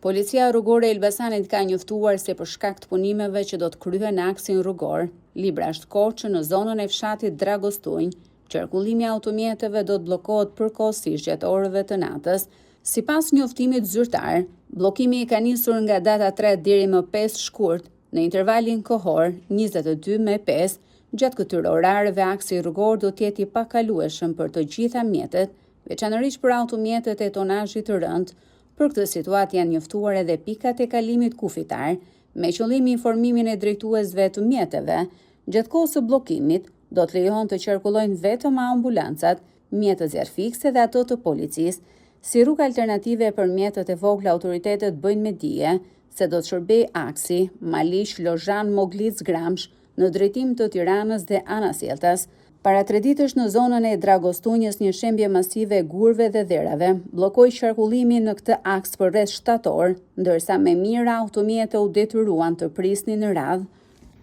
Policia rrugore e Elbasanit ka njoftuar se për shkak të punimeve që do të kryhen në aksin rrugor, Librasht Korçë në zonën e fshatit Dragostunj, qarkullimi i automjeteve do të bllokohet përkohësisht gjatë orëve të natës. Sipas njoftimit zyrtar, bllokimi ka nisur nga data 3 deri më 5 shkurt në intervalin kohor 22:05. Gjatë këtyre orareve aksi rrugor do të jetë i pakalueshëm për të gjitha mjetet, veçanërisht për automjetet e tonazhit të rënd. Për këtë situatë janë njoftuar edhe pikat e kalimit kufitar, me qëllim informimin e drejtuesve të mjeteve. Gjatë kohës së bllokimit, do të lejohen të qarkullojnë vetëm ambulancat, mjetët zjarr fikse dhe ato të policisë. Si rrugë alternative për mjetët e vogla, autoritetet bëjnë me dije se do të shërbejë aksi Malish Lozhan Moglic Gramsh në drejtim të Tiranës dhe Anasjeltas. Para 3 ditësh në zonën e Dragostunjës një shembje masive gurve dhe dherave bllokoi qarkullimin në këtë aks për rreth 7 orë, ndërsa me mijëra automjete u detyruan të prisnin në radhë.